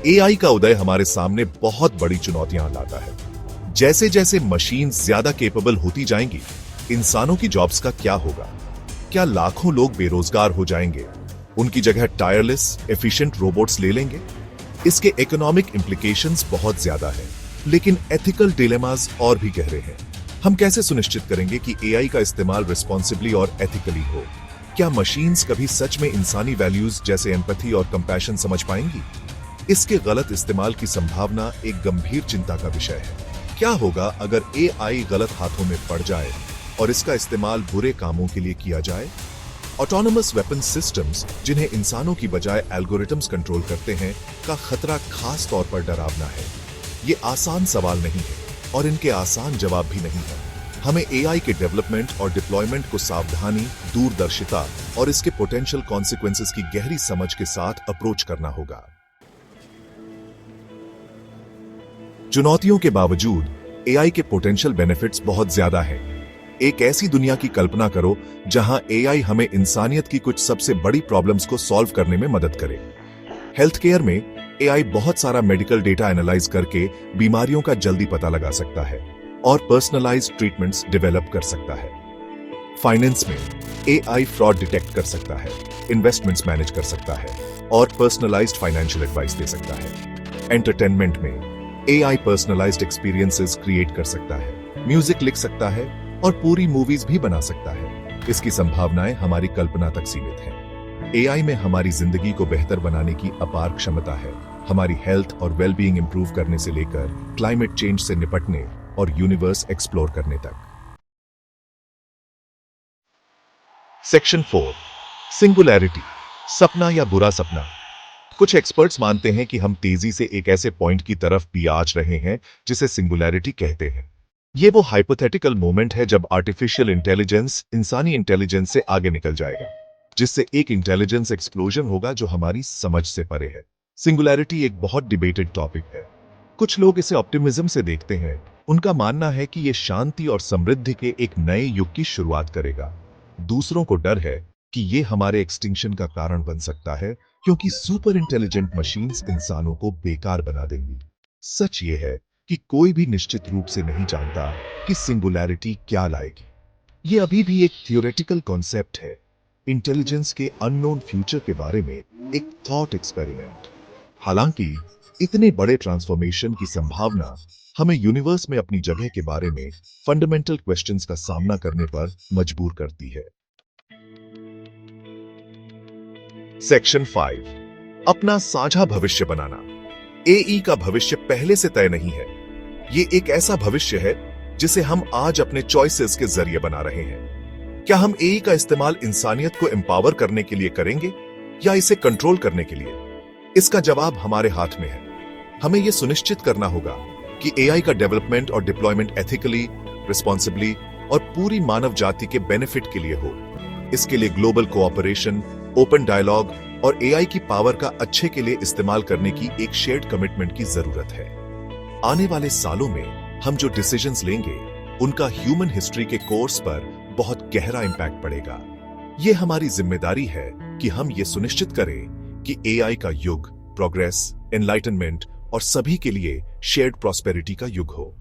AI का उदय हमारे सामने बहुत बड़ी चुनौतियां लाता है। जैसे जैसे मशीन ज्यादा केपेबल होती जाएंगी, इंसानों की जॉब्स का क्या होगा? क्या लाखों लोग बेरोजगार हो जाएंगे? उनकी जगह टायरलेस, एफिशिएंट रोबोट्स ले लेंगे? इसके इकोनॉमिक इंप्लीकेशंस बहुत ज्यादा है, लेकिन एथिकल डिलेमास और भी गहरे हैं। हम कैसे सुनिश्चित करेंगे कि एआई का इस्तेमाल रिस्पॉन्सिबली और एथिकली हो? क्या मशीन्स कभी सच में इंसानी वैल्यूज जैसे एम्पैथी और कंपैशन समझ पाएंगी? इसके गलत इस्तेमाल की संभावना एक गंभीर चिंता का विषय है। क्या होगा अगर एआई गलत हाथों में पड़ जाए और इसका इस्तेमाल बुरे कामों के लिए किया जाए? ऑटोनोमस वेपन सिस्टम्स, जिन्हें इंसानों की बजाय एल्गोरिथम्स कंट्रोल करते हैं, का खतरा खास तौर पर डरावना है। ये आसान सवाल नहीं है और इनके आसान जवाब भी नहीं है। हमें एआई के डेवलपमेंट और डिप्लॉयमेंट को सावधानी, दूरदर्शिता और इसके पोटेंशियल कॉन्सिक्वेंसेस की गहरी समझ के साथ अप्रोच करना होगा। चुनौतियों के बावजूद एआई के पोटेंशियल बेनिफिट्स बहुत ज्यादा हैं। एक ऐसी दुनिया की कल्पना करो जहां एआई हमें इंसानियत की कुछ सबसे बड़ी प्रॉब्लम्स को सॉल्व करने में मदद करे। हेल्थ केयर में एआई बहुत सारा मेडिकल डेटा एनालाइज करके बीमारियों का जल्दी पता लगा सकता है और पर्सनलाइज्ड ट्रीटमेंट्स डेवलप कर सकता है। फाइनेंस में एआई फ्रॉड डिटेक्ट कर सकता है, इन्वेस्टमेंट्स मैनेज कर सकता है और पर्सनलाइज्ड फाइनेंशियल एडवाइस दे सकता है। एंटरटेनमेंट में एआई पर्सनलाइज्ड एक्सपीरियंसेस क्रिएट कर सकता है, म्यूजिक लिख सकता है और पूरी मूवीज भी बना सकता है। इसकी संभावनाएं हमारी कल्पना तक सीमित हैं। एआई में हमारी जिंदगी को बेहतर बनाने की अपार क्षमता है, हमारी हेल्थ और वेलबीइंग इंप्रूव करने से लेकर क्लाइमेट चेंज से निपटने और यूनिवर्स एक्सप्लोर करने तक। सेक्शन 4, सिंगुलैरिटी, सपना या बुरा सपना। कुछ एक्सपर्ट्स मानते हैं कि हम तेजी से एक ऐसे पॉइंट की तरफ भी आज रहे हैं जिसे सिंगुलैरिटी कहते हैं। ये वो हाइपोथेटिकल मोमेंट है जब आर्टिफिशियल इंटेलिजेंस इंसानी इंटेलिजेंस से आगे निकल जाएगा, जिससे एक इंटेलिजेंस एक्सप्लोजन होगा जो हमारी समझ से परे है। सिंगुलैरिटी एक बहुत डिबेटेड टॉपिक है। कुछ लोग इसे ऑप्टिमिज्म से देखते हैं। उनका मानना है कि ये शांति और समृद्धि के एक नए युग की शुरुआत करेगा। दूसरों को डर है कि ये हमारे एक्सटिंक्शन का कारण बन सकता है, क्योंकि सुपर इंटेलिजेंट मशीन्स इंसानों को बेकार बना देंगी। सच ये है कि कोई भी निश्चित रूप से नहीं जानता कि सिंगुलैरिटी क्या लाएगी। ये अभी भी एक थियोरेटिकल कॉन्सेप्ट है, इंटेलिजेंस के अननोन फ्यूचर के बारे में एक थॉट एक्सपेरिमेंट। हालांकि इतने बड़े ट्रांसफॉर्मेशन की संभावना हमें यूनिवर्स में अपनी जगह के बारे में फंडामेंटल क्वेश्चंस का सामना करने पर मजबूर करती है। सेक्शन 5, अपना साझा भविष्य बनाना। एई का भविष्य पहले से तय नहीं है। ये एक ऐसा भविष्य है जिसे हम आज अपने चॉइसेस के जरिए बना रहे हैं। क्या हम एई का इस्तेमाल इंसानियत को एम्पावर करने के लिए करेंगे या इसे कंट्रोल करने के लिए? इसका जवाब हमारे हाथ में है। हमें यह सुनिश्चित करना होगा कि एआई का डेवलपमेंट और डिप्लॉयमेंट एथिकली, रिस्पॉन्सिबली और पूरी मानव जाति के बेनिफिट के लिए हो। इसके लिए ग्लोबल कोऑपरेशन, ओपन डायलॉग और एआई की पावर का अच्छे के लिए इस्तेमाल करने की एक शेयर्ड कमिटमेंट की जरूरत है। आने वाले सालों में हम जो डिसीजंस लेंगे, उनका ह्यूमन हिस्ट्री के कोर्स पर बहुत गहरा इंपैक्ट पड़ेगा। यह हमारी जिम्मेदारी है कि हम ये सुनिश्चित करें कि एआई का युग प्रोग्रेस, एनलाइटनमेंट और सभी के लिए शेयर्ड प्रॉस्पेरिटी का युग हो।